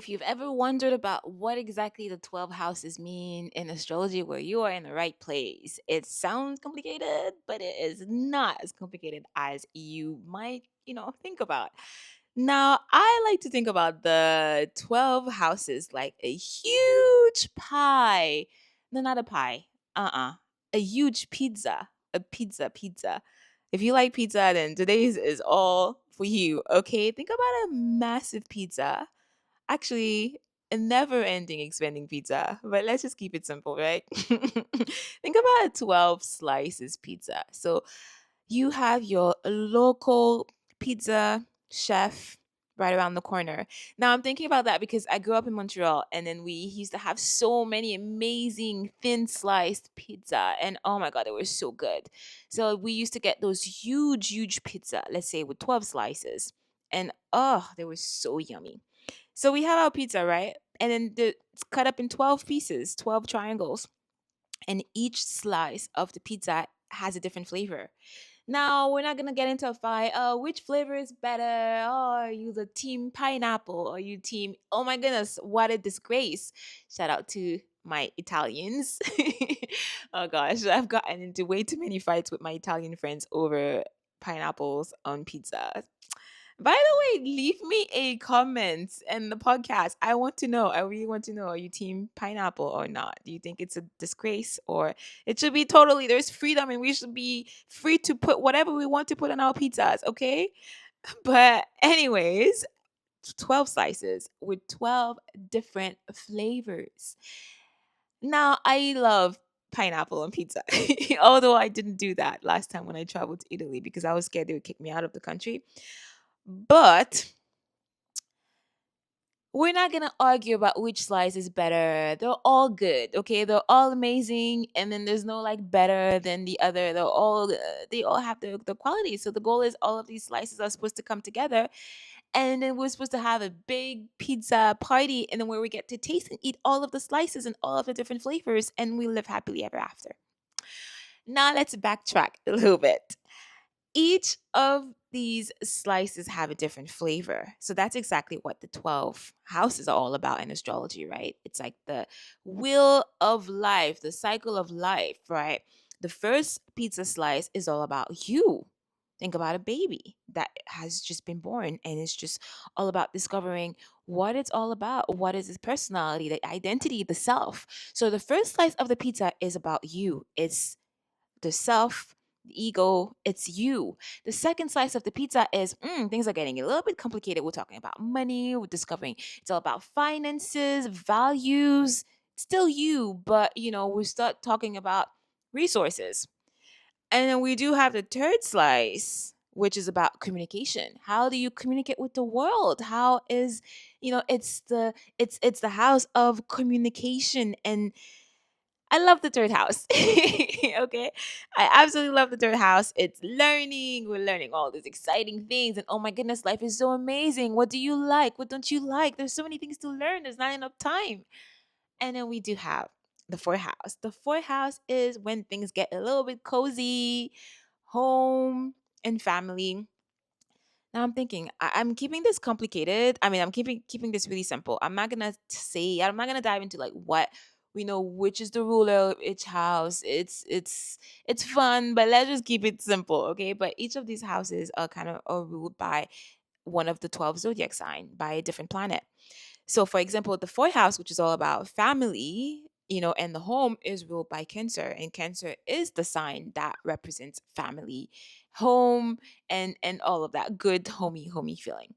If you've ever wondered about what exactly the 12 houses mean in astrology, where you are in the right place. It sounds complicated, but it is not as complicated as you might, think about. Now, I like to think about the 12 houses like a huge pie. No, not a pie. Uh-uh. A huge pizza. A pizza. If you like pizza, then today's is all for you. Okay? Think about a massive pizza. Actually, a never ending expanding pizza, but let's just keep it simple, right? Think about a 12 slices pizza. So you have your local pizza chef right around the corner. Now I'm thinking about that because I grew up in Montreal and then we used to have so many amazing thin sliced pizza and oh my god, they were so good. So we used to get those huge pizza, let's say with 12 slices. And oh, they were so yummy. So we have our pizza, right? And then it's cut up in 12 pieces, 12 triangles. And each slice of the pizza has a different flavor. Now, we're not going to get into a fight. Oh, which flavor is better? Oh, are you the team pineapple? Are you team, oh my goodness, what a disgrace. Shout out to my Italians. Oh gosh, I've gotten into way too many fights with my Italian friends over pineapples on pizza. By the way, leave me a comment in the podcast. I want to know. I really want to know. Are you team pineapple or not? Do you think it's a disgrace or it should be totally, there's freedom and we should be free to put whatever we want to put on our pizzas, okay? But, anyways, 12 slices with 12 different flavors. Now, I love pineapple on pizza, although I didn't do that last time when I traveled to Italy because I was scared they would kick me out of the country. But we're not gonna argue about which slice is better. They're all good, okay? They're all amazing, and then there's no like better than the other. They all have the quality. So the goal is all of these slices are supposed to come together, and then we're supposed to have a big pizza party, and then where we get to taste and eat all of the slices and all of the different flavors, and we live happily ever after. Now let's backtrack a little bit. Each of these slices have a different flavor. So that's exactly what the 12 houses are all about in astrology, right? It's like the wheel of life, the cycle of life, right? The first pizza slice is all about you. Think about a baby that has just been born and it's just all about discovering what it's all about. What is its personality, the identity, the self. So the first slice of the pizza is about you. It's the self, the ego, it's you. The second slice of the pizza is things are getting a little bit complicated. We're talking about money, we're discovering it's all about finances, values, still you, but we start talking about resources. And then we do have the third slice, which is about communication. How do you communicate with the world? How is, it's the house of communication and I love the third house. Okay. I absolutely love the third house. It's learning. We're learning all these exciting things. And oh my goodness, life is so amazing. What do you like? What don't you like? There's so many things to learn. There's not enough time. And then we do have the fourth house. The fourth house is when things get a little bit cozy, home and family. Now I'm thinking I'm keeping this complicated. I mean, I'm keeping this really simple. I'm not gonna dive into like what we know which is the ruler of each house. It's fun, but let's just keep it simple, okay? But each of these houses are kind of are ruled by one of the 12 zodiac sign by a different planet. So, for example, the fourth house, which is all about family, and the home is ruled by Cancer, and Cancer is the sign that represents family, home, and all of that good homey feeling.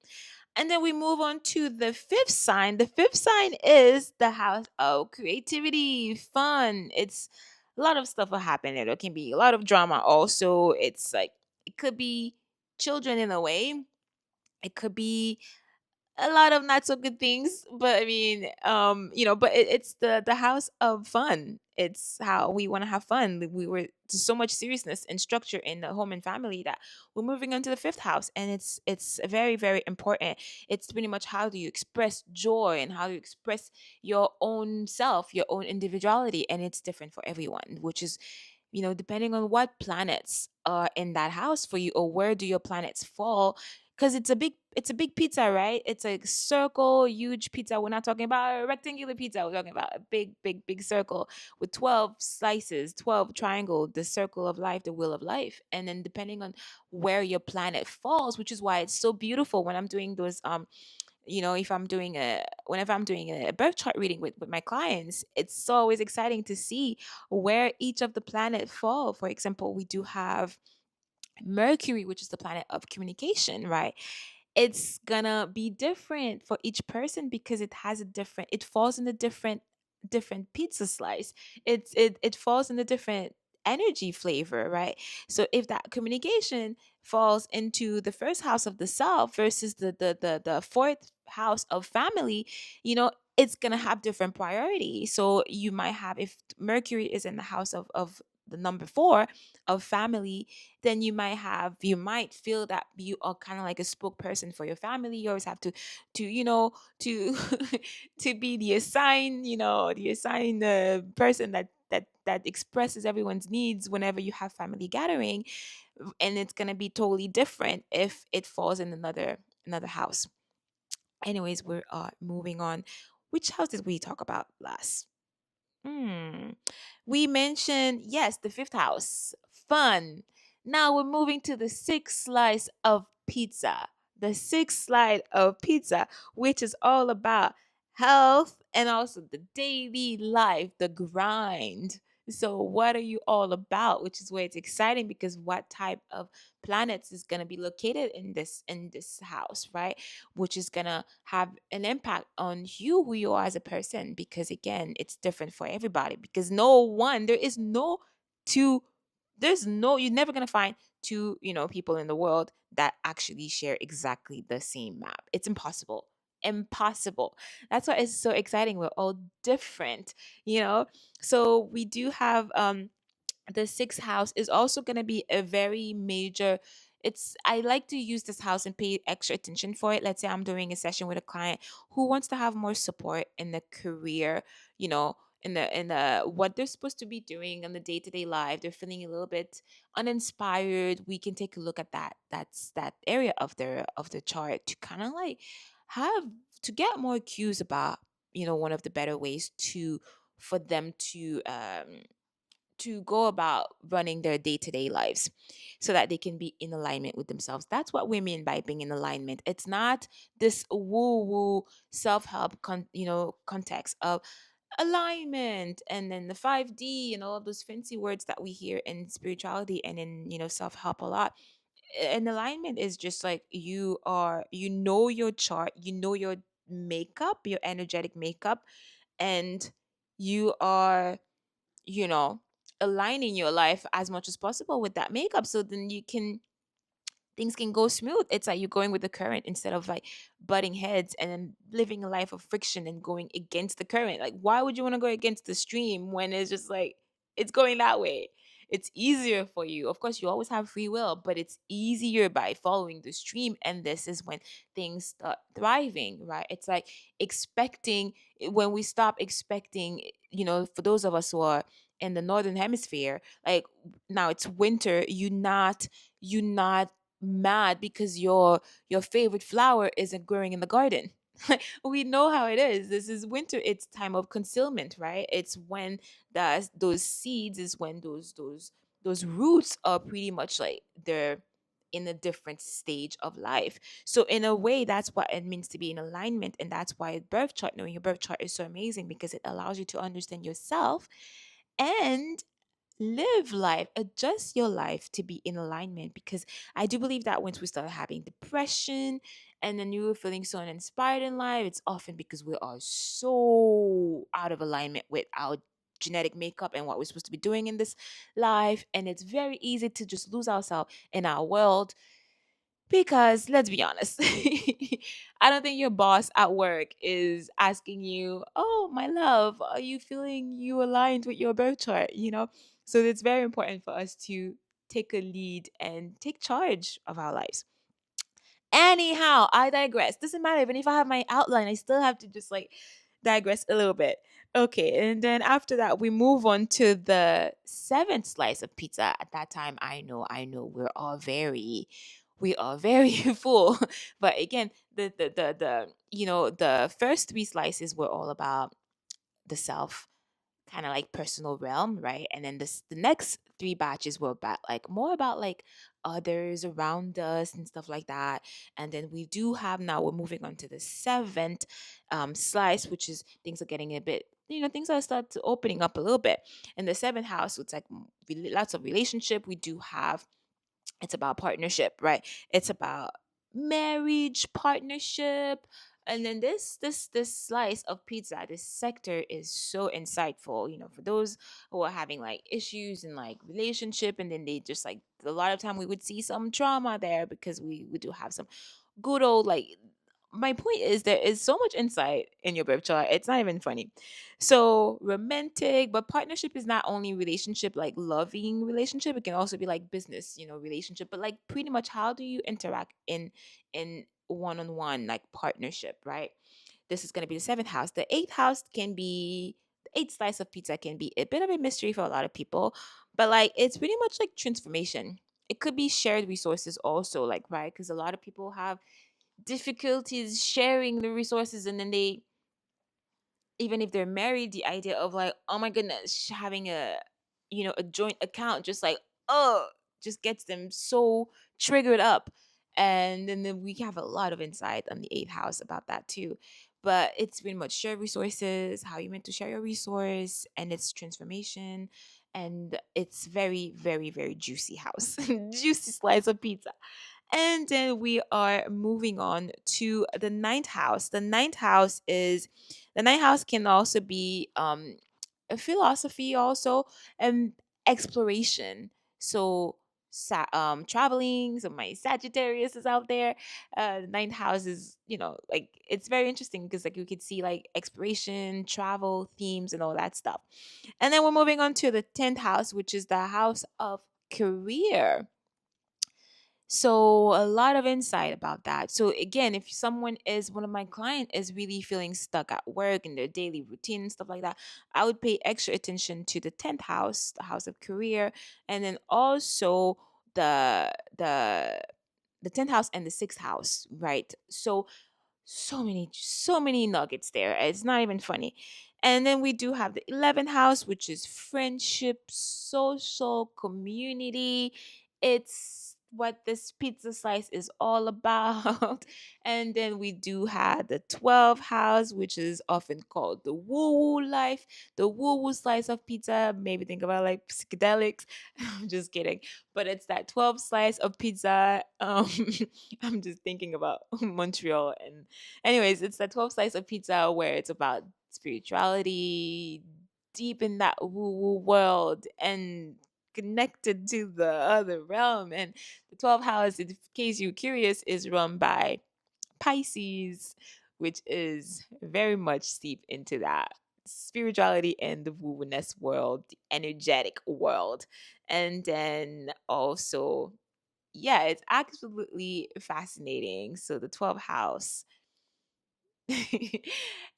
And then we move on to the fifth sign. The fifth sign is the house of creativity, fun. It's a lot of stuff will happen. It can be a lot of drama. Also, it's like it could be children in a way. It could be a lot of not so good things, but I mean, but it's the house of fun. It's how we want to have fun. We were there's so much seriousness and structure in the home and family that we're moving on to the fifth house, and it's very important. It's pretty much how do you express joy and how do you express your own self, your own individuality, and it's different for everyone, which is depending on what planets are in that house for you or where do your planets fall, because it's a big pizza, right? It's a circle, huge pizza. We're not talking about a rectangular pizza. We're talking about a big, big, big circle with 12 slices, 12 triangle, the circle of life, the wheel of life. And then depending on where your planet falls, which is why it's so beautiful when I'm doing those if I'm doing whenever I'm doing a birth chart reading with my clients, it's always exciting to see where each of the planet fall. For example, we do have Mercury, which is the planet of communication, right? It's gonna be different for each person because it falls in a different pizza slice. It falls in a different energy flavor, right? So if that communication falls into the first house of the self versus the fourth house of family, it's gonna have different priority. So you might have, if Mercury is in the house of the number four of family, then you might feel that you are kind of like a spokesperson for your family. You always have to to be the assigned person that expresses everyone's needs whenever you have family gathering. And it's going to be totally different if it falls in another house. Anyways, we're moving on. Which house did we talk about last? Hmm. We mentioned, yes, the fifth house. Fun. Now we're moving to the sixth slice of pizza. The sixth slide of pizza, which is all about health and also the daily life, the grind. So, what are you all about? Which is where it's exciting because what type of planets is going to be located in this house, right? Which is going to have an impact on you, who you are as a person, because again, it's different for everybody. Because two, you're never going to find two, people in the world that actually share exactly the same map. It's impossible. Impossible. That's why it's so exciting. We're all different, you know? So we do have the sixth house is also going to be a very major. I like to use this house and pay extra attention for it. Let's say I'm doing a session with a client who wants to have more support in the career, you know in the what they're supposed to be doing in the day-to-day life. They're feeling a little bit uninspired. We can take a look at that area of the chart to kind of like have to get more cues about one of the better ways to for them to go about running their day-to-day lives so that they can be in alignment with themselves. That's what we mean by being in alignment. It's not this woo-woo self-help context of alignment and then the 5D and all of those fancy words that we hear in spirituality and in self-help a lot. An alignment is just like your chart, your makeup, your energetic makeup, and you are you know, aligning your life as much as possible with that makeup so then things can go smooth. It's like you're going with the current instead of like butting heads and then living a life of friction and going against the current. Like, why would you want to go against the stream when it's just like it's going that way? It's easier for you. Of course, you always have free will, but it's easier by following the stream. And this is when things start thriving, right? It's like when we stop expecting, for those of us who are in the northern hemisphere, like now it's winter, you're not mad because your favorite flower isn't growing in the garden. We know how it is. This is winter. It's time of concealment, right? It's when those seeds is when those roots are pretty much like they're in a different stage of life. So in a way, that's what it means to be in alignment, and that's why knowing your birth chart is so amazing because it allows you to understand yourself and live life, adjust your life to be in alignment. Because I do believe that once we start having depression and then you're feeling so uninspired in life, it's often because we are so out of alignment with our genetic makeup and what we're supposed to be doing in this life. And it's very easy to just lose ourselves in our world because let's be honest, I don't think your boss at work is asking you, "Oh, my love, are you feeling you aligned with your birth chart?" So it's very important for us to take a lead and take charge of our lives. Anyhow, I digress. Doesn't matter. Even if I have my outline, I still have to just like digress a little bit. Okay, and then after that, we move on to the seventh slice of pizza. At that time, I know, we're all we are very full. But again, the first three slices were all about the self, kind of like personal realm, right? And then the next three batches were about like more about like others around us and stuff like that. And then we do have, now we're moving on to the seventh slice, which is things are getting a bit, things are start to opening up a little bit. In the seventh house, it's like lots of relationship. We do have, it's about partnership, right? It's about marriage, partnership. And then this slice of pizza, this sector is so insightful, for those who are having like issues in like relationship, and then they just like, a lot of time we would see some trauma there, because we do have some good old like, my point is there is so much insight in your birth chart. It's not even funny. So romantic, but partnership is not only relationship, like loving relationship. It can also be like business, relationship. But like pretty much, how do you interact in one on one like partnership, right? This is going to be the seventh house. The eighth house can be, the eighth slice of pizza can be a bit of a mystery for a lot of people, but like it's pretty much like transformation. It could be shared resources also, like, right? Because a lot of people have difficulties sharing the resources, and then they, even if they're married, the idea of like, oh my goodness, having a joint account just like, oh, just gets them so triggered up. And then we have a lot of insight on the eighth house about that too. But it's pretty much share resources, how you meant to share your resource, and its transformation. And it's very, very, very juicy house. Juicy slice of pizza. And then we are moving on to the ninth house. The ninth house can also be a philosophy also, and exploration. So traveling. So my Sagittarius is out there. The ninth house is, like, it's very interesting because like you could see like exploration, travel themes, and all that stuff. And then we're moving on to the 10th house, which is the house of career. So a lot of insight about that. So again, if someone is, one of my client is really feeling stuck at work in their daily routine and stuff like that, I would pay extra attention to the 10th house, the house of career, and then also the the the 10th house and the 6th house, right? So many nuggets there. It's not even funny. And then we do have the 11th house, which is friendship, social, community. It's what this pizza slice is all about. And then we do have the 12th house, which is often called the woo woo life, the woo woo slice of pizza. Maybe think about like psychedelics. I'm just kidding. But it's that 12 slice of pizza. I'm just thinking about Montreal. And anyways, it's that 12 slice of pizza where it's about spirituality, deep in that woo woo world, and connected to the other realm. And the 12th house, in case you're curious, is run by Pisces, which is very much steep into that spirituality and the woo-ness world, the energetic world. And then also, yeah, it's absolutely fascinating. So the 12th house.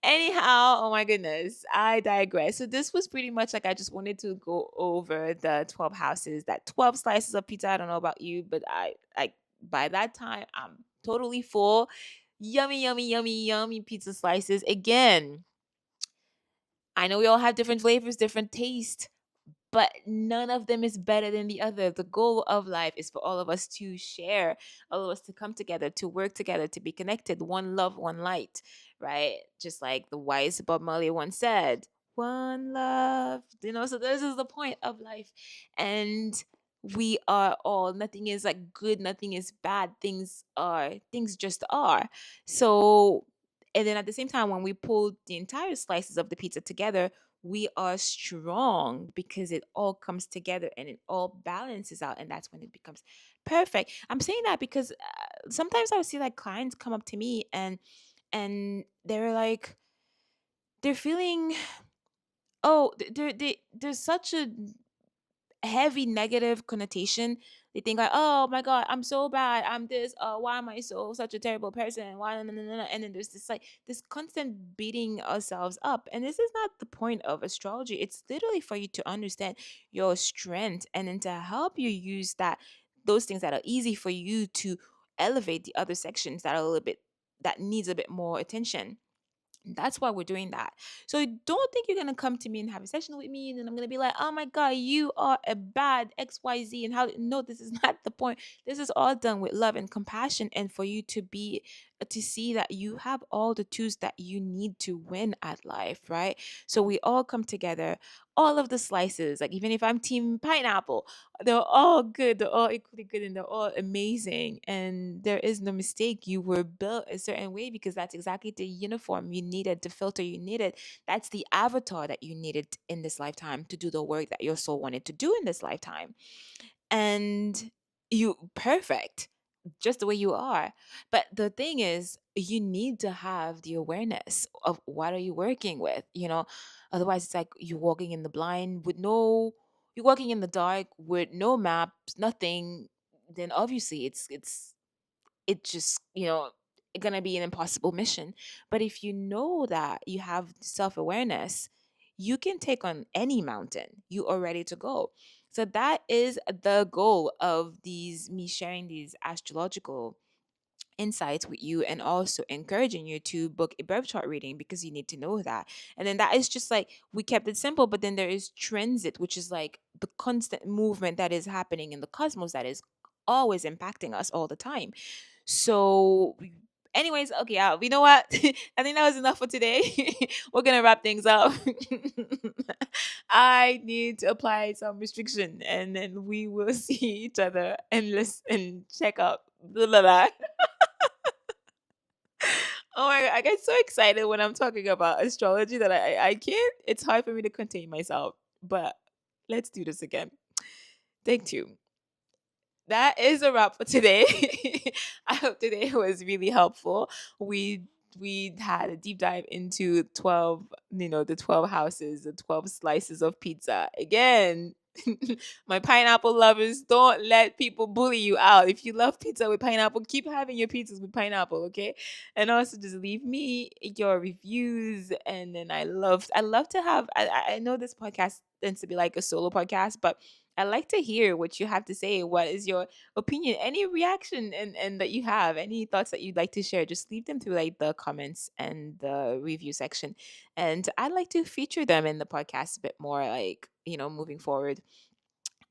Anyhow, oh my goodness, I digress. So this was pretty much like, I just wanted to go over the 12 houses, that 12 slices of pizza. I don't know about you, but I like, by that time I'm totally full. Yummy, yummy, yummy, yummy pizza slices. Again, I know we all have different flavors, different taste, but none of them is better than the other. The goal of life is for all of us to share, all of us to come together, to work together, to be connected. One love, one light, right? Just like the wise Bob Marley once said, one love. So this is the point of life. And we are all, nothing is like good, nothing is bad. Things just are. So, and then at the same time, when we pull the entire slices of the pizza together, we are strong because it all comes together and it all balances out, and that's when it becomes perfect. I'm saying that because sometimes I would see like clients come up to me, and they're like, they're feeling, oh, there's such a heavy negative connotation. They think like, oh my god, I'm so bad, I'm this, why am I so such a terrible person, why, no, no, no, no. And then there's this like this constant beating ourselves up, and this is not the point of astrology. It's literally for you to understand your strength, and then to help you use that, those things that are easy for you to elevate the other sections that are a little bit, that needs a bit more attention. That's why we're doing that. So don't think you're gonna come to me and have a session with me, and then I'm gonna be like, "Oh my god, you are a bad XYZ," and how? No, this is not the point. This is all done with love and compassion, and for you to be, to see that you have all the tools that you need to win at life, right? So we all come together. All of the slices, like even if I'm team pineapple, they're all good. They're all equally good, and they're all amazing. And there is no mistake. You were built a certain way because that's exactly the uniform you needed, the filter you needed. That's the avatar that you needed in this lifetime to do the work that your soul wanted to do in this lifetime. And you perfect just the way you are. But the thing is, you need to have the awareness of what are you working with, otherwise it's like you walking in the blind with no, you're walking in the dark with no maps, nothing. Then obviously it just, gonna be an impossible mission. But if you know that you have self-awareness, you can take on any mountain. You are ready to go. So that is the goal of these, me sharing these astrological insights with you, and also encouraging you to book a birth chart reading, because you need to know that. And then that is just like, we kept it simple, but then there is transit, which is like the constant movement that is happening in the cosmos, that is always impacting us all the time. So, anyways, okay, you know what? I think that was enough for today. We're gonna wrap things up. I need to apply some restriction, and then we will see each other and listen and check out. Blah, blah, blah. Oh my god, I get so excited when I'm talking about astrology that I can't. It's hard for me to contain myself. But let's do this again. Take two. That is a wrap for today. I hope today was really helpful. We had a deep dive into 12, the 12 houses, the 12 slices of pizza. Again, my pineapple lovers, don't let people bully you out. If you love pizza with pineapple, keep having your pizzas with pineapple, okay? And also just leave me your reviews. And then I love to have, I know this podcast tends to be like a solo podcast, but I like to hear what you have to say. What is your opinion? Any reaction and that you have, any thoughts that you'd like to share, just leave them through like the comments and the review section. And I'd like to feature them in the podcast a bit more, like, moving forward.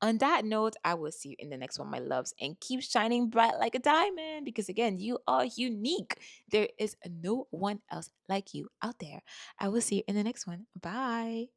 On that note, I will see you in the next one, my loves, and keep shining bright like a diamond, because again, you are unique. There is no one else like you out there. I will see you in the next one. Bye.